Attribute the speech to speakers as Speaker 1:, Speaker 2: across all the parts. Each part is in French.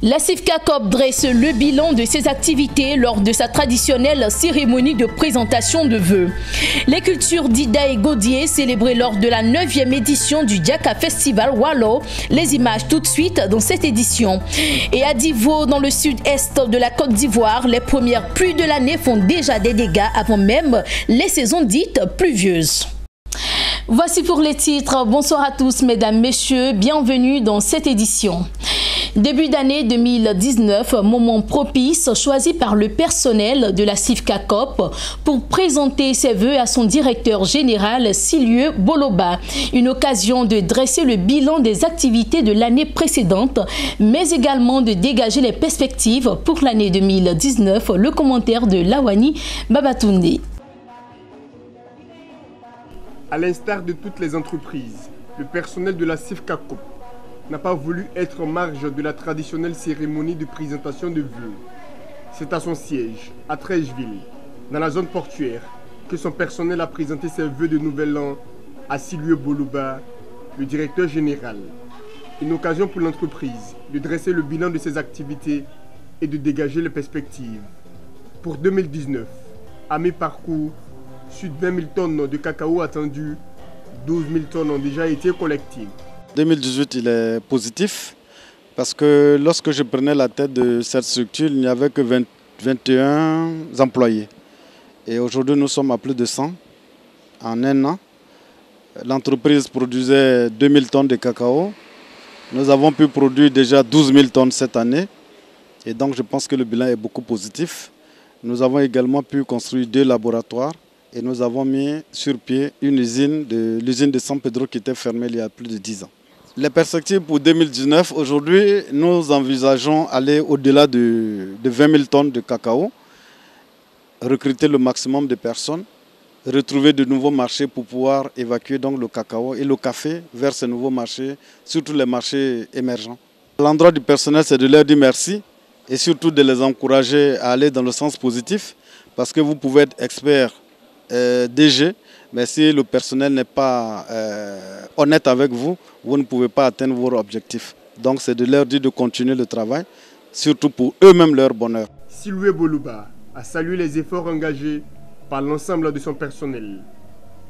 Speaker 1: La CIFCACOP dresse le bilan de ses activités lors de sa traditionnelle cérémonie de présentation de vœux. Les cultures d'Ida et Gaudier célébrées lors de la 9e édition du Diaka Festival Wallo. Les images tout de suite dans cette édition. Et à Divo, dans le sud-est de la Côte d'Ivoire, les premières pluies de l'année font déjà des dégâts avant même les saisons dites pluvieuses. Voici pour les titres. Bonsoir à tous, mesdames, messieurs. Bienvenue dans cette édition. Début d'année 2019, moment propice choisi par le personnel de la CIFCACOP pour présenter ses vœux à son directeur général Silieu Boloba. Une occasion de dresser le bilan des activités de l'année précédente, mais également de dégager les perspectives pour l'année 2019. Le commentaire de Lawani Babatunde.
Speaker 2: À l'instar de toutes les entreprises, le personnel de la CIFCACOP n'a pas voulu être en marge de la traditionnelle cérémonie de présentation de vœux. C'est à son siège, à Trècheville, dans la zone portuaire, que son personnel a présenté ses vœux de nouvel an à Silieu Boloba, le directeur général. Une occasion pour l'entreprise de dresser le bilan de ses activités et de dégager les perspectives. Pour 2019, à mi-parcours, sur 20 000 tonnes de cacao attendues, 12 000 tonnes ont déjà été collectées.
Speaker 3: 2018, il est positif parce que lorsque je prenais la tête de cette structure, il n'y avait que 21 employés. Et aujourd'hui, nous sommes à plus de 100 en un an. L'entreprise produisait 2000 tonnes de cacao. Nous avons pu produire déjà 12 000 tonnes cette année. Et donc, je pense que le bilan est beaucoup positif. Nous avons également pu construire 2 laboratoires. Et nous avons mis sur pied l'usine de San Pedro qui était fermée il y a plus de 10 ans. Les perspectives pour 2019, aujourd'hui, nous envisageons aller au-delà de 20 000 tonnes de cacao, recruter le maximum de personnes, retrouver de nouveaux marchés pour pouvoir évacuer donc le cacao et le café vers ces nouveaux marchés, surtout les marchés émergents. L'endroit du personnel, c'est de leur dire merci et surtout de les encourager à aller dans le sens positif parce que vous pouvez être expert DG, mais si le personnel n'est pas honnête avec vous, vous ne pouvez pas atteindre vos objectifs. Donc c'est de leur dire de continuer le travail, surtout pour eux-mêmes leur bonheur.
Speaker 2: Silieu Boloba a salué les efforts engagés par l'ensemble de son personnel.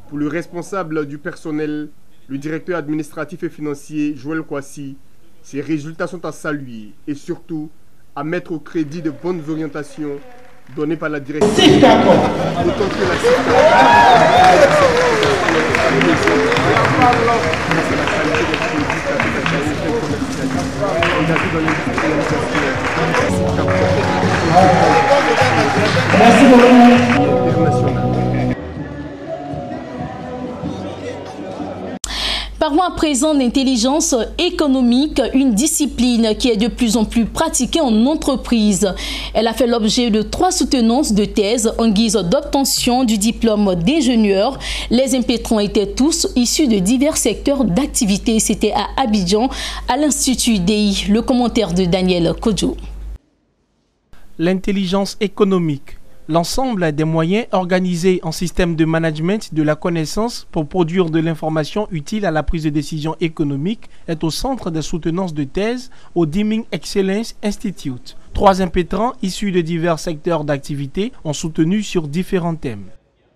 Speaker 2: Pour le responsable du personnel, le directeur administratif et financier Joël Kwasi, ces résultats sont à saluer et surtout à mettre au crédit de bonnes orientations donné par la direction.
Speaker 1: Merci beaucoup. Parlons à présent d'intelligence économique, une discipline qui est de plus en plus pratiquée en entreprise. Elle a fait l'objet de 3 soutenances de thèse en guise d'obtention du diplôme d'ingénieur. Les impétrants étaient tous issus de divers secteurs d'activité. C'était à Abidjan, à l'Institut DI. Le commentaire de Daniel Kodjo.
Speaker 4: L'intelligence économique. L'ensemble des moyens organisés en système de management de la connaissance pour produire de l'information utile à la prise de décision économique est au centre des soutenances de thèse au Deeming Excellence Institute. 3 impétrants issus de divers secteurs d'activité ont soutenu sur différents thèmes.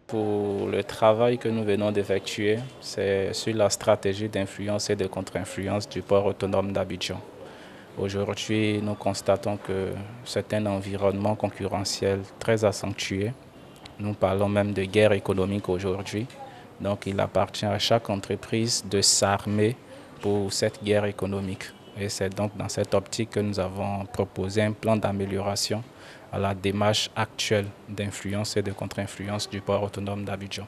Speaker 5: Pour le travail que nous venons d'effectuer, c'est sur la stratégie d'influence et de contre-influence du port autonome d'Abidjan. Aujourd'hui, nous constatons que c'est un environnement concurrentiel très accentué. Nous parlons même de guerre économique aujourd'hui. Donc il appartient à chaque entreprise de s'armer pour cette guerre économique. Et c'est donc dans cette optique que nous avons proposé un plan d'amélioration à la démarche actuelle d'influence et de contre-influence du port autonome d'Abidjan.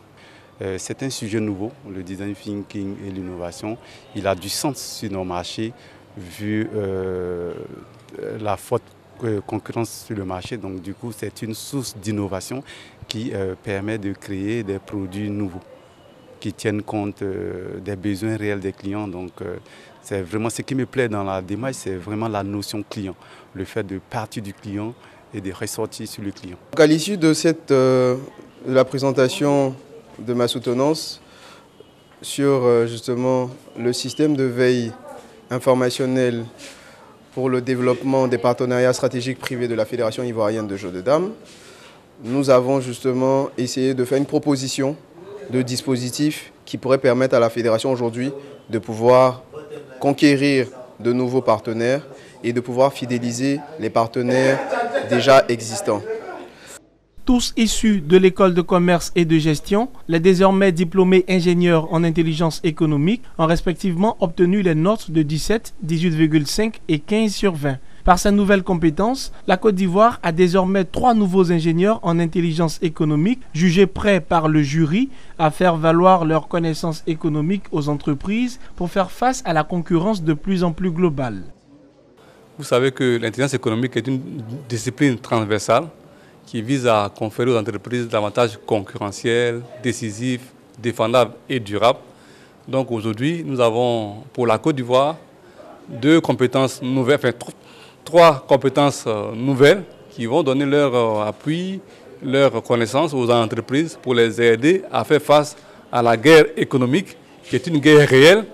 Speaker 6: C'est un sujet nouveau, le design thinking et l'innovation. Il a du sens sur nos marchés vu la forte concurrence sur le marché. Donc du coup, c'est une source d'innovation qui permet de créer des produits nouveaux qui tiennent compte des besoins réels des clients. Donc c'est vraiment ce qui me plaît dans la démarche, c'est vraiment la notion client, le fait de partir du client et de ressortir sur le client.
Speaker 7: Donc à l'issue de la présentation de ma soutenance sur justement le système de veille informationnelle pour le développement des partenariats stratégiques privés de la Fédération ivoirienne de jeux de dames, nous avons justement essayé de faire une proposition de dispositif qui pourrait permettre à la Fédération aujourd'hui de pouvoir conquérir de nouveaux partenaires et de pouvoir fidéliser les partenaires déjà existants.
Speaker 4: Tous issus de l'école de commerce et de gestion, les désormais diplômés ingénieurs en intelligence économique ont respectivement obtenu les notes de 17, 18,5 et 15 sur 20. Par sa nouvelle compétence, la Côte d'Ivoire a désormais 3 nouveaux ingénieurs en intelligence économique jugés prêts par le jury à faire valoir leurs connaissances économiques aux entreprises pour faire face à la concurrence de plus en plus globale.
Speaker 8: Vous savez que l'intelligence économique est une discipline transversale qui vise à conférer aux entreprises davantage concurrentiels, décisifs, défendables et durables. Donc aujourd'hui, nous avons pour la Côte d'Ivoire 2 compétences nouvelles, enfin 3 compétences nouvelles qui vont donner leur appui, leur connaissance aux entreprises pour les aider à faire face à la guerre économique, qui est une guerre réelle,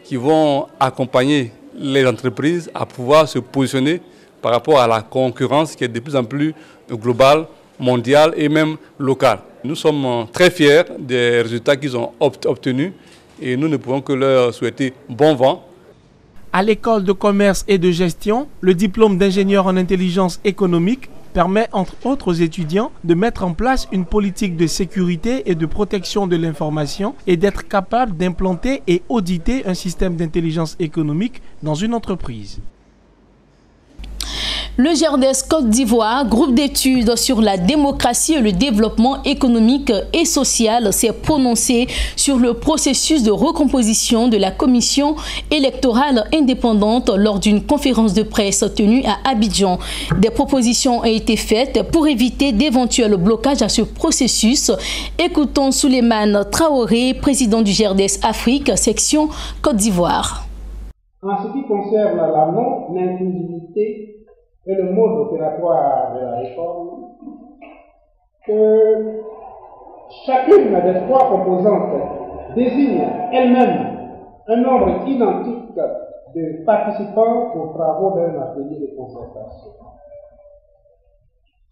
Speaker 8: qui vont accompagner les entreprises à pouvoir se positionner par rapport à la concurrence qui est de plus en plus globale, mondiale et même locale. Nous sommes très fiers des résultats qu'ils ont obtenus et nous ne pouvons que leur souhaiter bon vent.
Speaker 4: À l'école de commerce et de gestion, le diplôme d'ingénieur en intelligence économique permet entre autres étudiants de mettre en place une politique de sécurité et de protection de l'information et d'être capable d'implanter et auditer un système d'intelligence économique dans une entreprise.
Speaker 1: Le GERDES Côte d'Ivoire, groupe d'études sur la démocratie et le développement économique et social, s'est prononcé sur le processus de recomposition de la commission électorale indépendante lors d'une conférence de presse tenue à Abidjan. Des propositions ont été faites pour éviter d'éventuels blocages à ce processus. Écoutons Souleymane Traoré, président du GERDES Afrique, section Côte d'Ivoire.
Speaker 9: En ce qui concerne la non-inclusivité et le mode opératoire de la réforme, que chacune des 3 composantes désigne elle-même un nombre identique de participants aux travaux d'un atelier de concertation.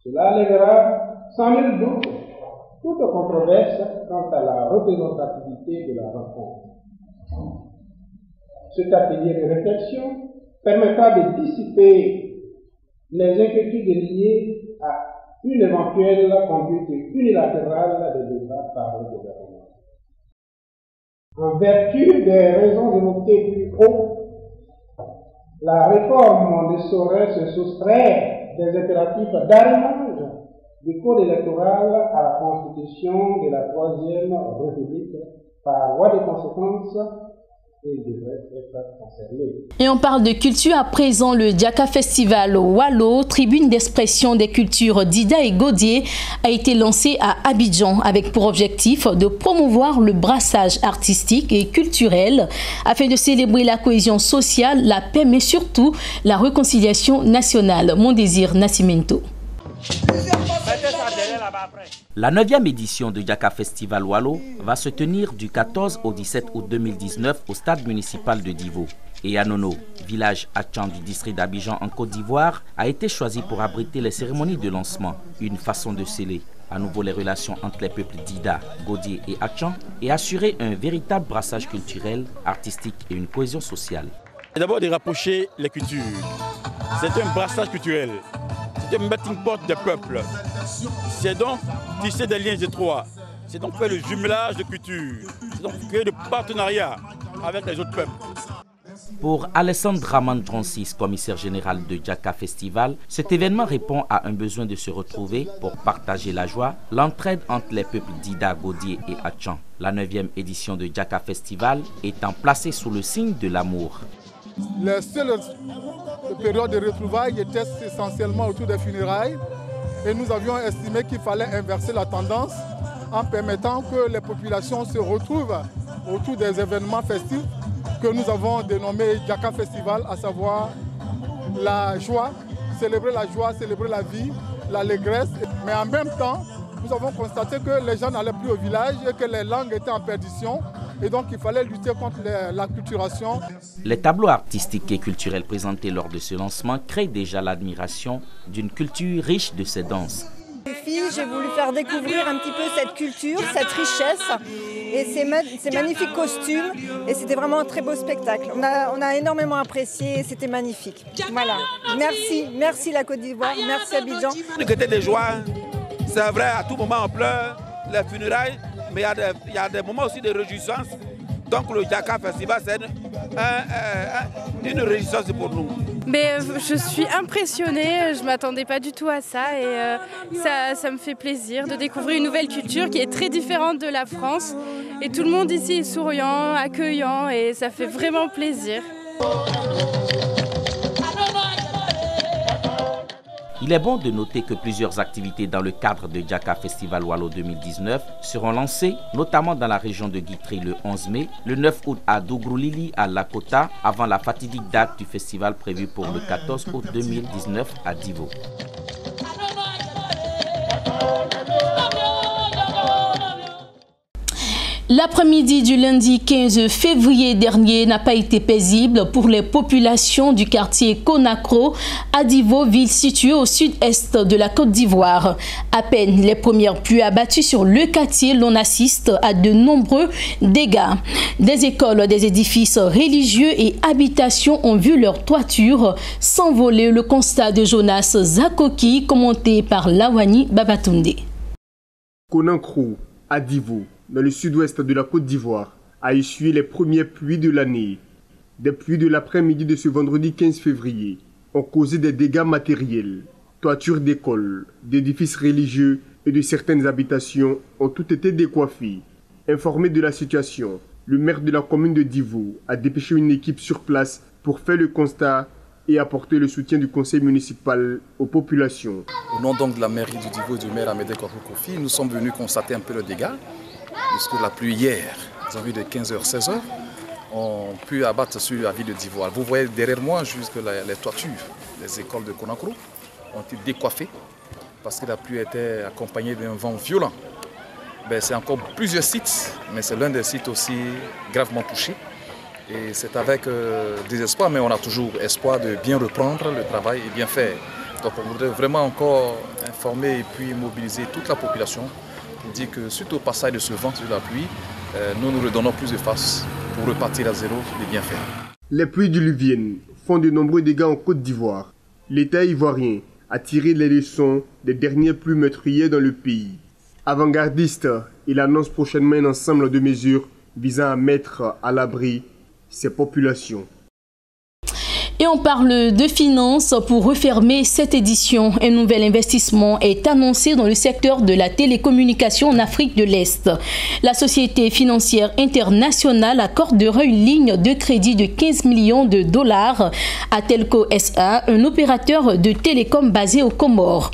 Speaker 9: Cela lèvera sans nul doute toute controverse quant à la représentativité de la rencontre. Cet atelier de réflexion permettra de dissiper les inquiétudes liées à une éventuelle conduite unilatérale des débats par le gouvernement. En vertu des raisons évoquées plus haut, la réforme ne saurait se soustraire des impératifs d'arrimage du code électoral à la constitution de la 3e République par voie de conséquence.
Speaker 1: Et on parle de culture à présent. Le Diaka Festival Wallo, tribune d'expression des cultures d'Ida et Godié, a été lancé à Abidjan avec pour objectif de promouvoir le brassage artistique et culturel afin de célébrer la cohésion sociale, la paix mais surtout la réconciliation nationale. Mon désir Nascimento.
Speaker 10: La 9e édition du Diaka Festival Wallo va se tenir du 14 au 17 août 2019 au stade municipal de Divo. Et Anono, village Atchan du district d'Abidjan en Côte d'Ivoire, a été choisi pour abriter les cérémonies de lancement, une façon de sceller à nouveau les relations entre les peuples d'Ida, Godié et Atchan et assurer un véritable brassage culturel, artistique et une cohésion sociale.
Speaker 11: D'abord de rapprocher les cultures. C'est un brassage culturel. C'est un melting pot des peuples. C'est donc tisser des liens étroits. C'est donc faire le jumelage de cultures. C'est donc créer de partenariats avec les autres peuples.
Speaker 10: Pour Alessandre Raman Francis, commissaire général de Diaka Festival, cet événement répond à un besoin de se retrouver pour partager la joie, l'entraide entre les peuples d'Ida, Godié et Atchan. La 9e édition de Diaka Festival étant placée sous le signe de l'amour.
Speaker 12: La seule période de retrouvailles était essentiellement autour des funérailles et nous avions estimé qu'il fallait inverser la tendance en permettant que les populations se retrouvent autour des événements festifs que nous avons dénommés Diaka Festival, à savoir la joie, célébrer la vie, l'allégresse. Mais en même temps, nous avons constaté que les gens n'allaient plus au village et que les langues étaient en perdition. et donc il fallait lutter contre l'acculturation.
Speaker 10: Les tableaux artistiques et culturels présentés lors de ce lancement créent déjà l'admiration d'une culture riche de ces danses.
Speaker 13: J'ai voulu faire découvrir un petit peu cette culture, cette richesse et ces magnifiques costumes, et c'était vraiment un très beau spectacle. On a énormément apprécié, c'était magnifique. Voilà, merci la Côte d'Ivoire, merci Abidjan.
Speaker 11: Du côté des joies, c'est vrai, à tout moment on pleure, les funérailles, mais il y a des moments aussi de réjouissance. Donc le Jaka Festival, c'est une réjouissance pour nous.
Speaker 14: Mais je suis impressionnée, je ne m'attendais pas du tout à ça, et ça me fait plaisir de découvrir une nouvelle culture qui est très différente de la France. Et tout le monde ici est souriant, accueillant, et ça fait vraiment plaisir.
Speaker 10: Il est bon de noter que plusieurs activités dans le cadre de Jaka Festival Walo 2019 seront lancées, notamment dans la région de Guitry le 11 mai, le 9 août à Dougroulili à Lakota, avant la fatidique date du festival prévue pour le 14 août 2019 à Divo.
Speaker 1: L'après-midi du lundi 15 février dernier n'a pas été paisible pour les populations du quartier Conakry à Divo, ville située au sud-est de la Côte d'Ivoire. À peine les premières pluies abattues sur le quartier, l'on assiste à de nombreux dégâts. Des écoles, des édifices religieux et habitations ont vu leur toiture s'envoler. Le constat de Jonas Zakoki, commenté par Lawani Babatunde.
Speaker 2: Conakry à Divo, dans le sud-ouest de la Côte d'Ivoire, a essuyé les premières pluies de l'année. Des pluies de l'après-midi de ce vendredi 15 février ont causé des dégâts matériels. Toitures d'écoles, d'édifices religieux et de certaines habitations ont toutes été décoiffées. Informé de la situation, le maire de la commune de Divo a dépêché une équipe sur place pour faire le constat et apporter le soutien du conseil municipal aux populations.
Speaker 15: Au nom donc de la mairie du Divo et du maire Amédée Kofi, nous sommes venus constater un peu le dégât. Puisque la pluie hier, environ de 15h, 16h, ont pu abattre sur la ville de Divo. Vous voyez derrière moi jusque les toitures des écoles de Conakry ont été décoiffées parce que la pluie était accompagnée d'un vent violent. C'est encore plusieurs sites, mais c'est l'un des sites aussi gravement touchés. Et c'est avec désespoir, mais on a toujours espoir de bien reprendre le travail et bien faire. Donc on voudrait vraiment encore informer et puis mobiliser toute la population pour dire que suite au passage de ce vent sur la pluie, nous redonnons plus de force pour repartir à zéro et bien faire.
Speaker 2: Les pluies diluviennes font de nombreux dégâts en Côte d'Ivoire. L'État ivoirien a tiré les leçons des dernières pluies meurtrières dans le pays. Avant-gardiste, il annonce prochainement un ensemble de mesures visant à mettre à l'abri ces populations.
Speaker 1: Et on parle de finances pour refermer cette édition. Un nouvel investissement est annoncé dans le secteur de la télécommunication en Afrique de l'Est. La société financière internationale accordera une ligne de crédit de 15 millions de dollars à Telco SA, un opérateur de télécom basé aux Comores.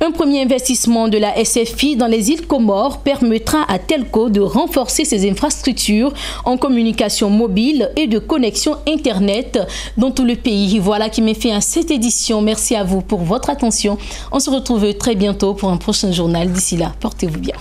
Speaker 1: Un premier investissement de la SFI dans les îles Comores permettra à Telco de renforcer ses infrastructures en communication mobile et de connexion Internet dans tout le pays. Voilà qui met fin à cette édition. Merci à vous pour votre attention. On se retrouve très bientôt pour un prochain journal. D'ici là, portez-vous bien.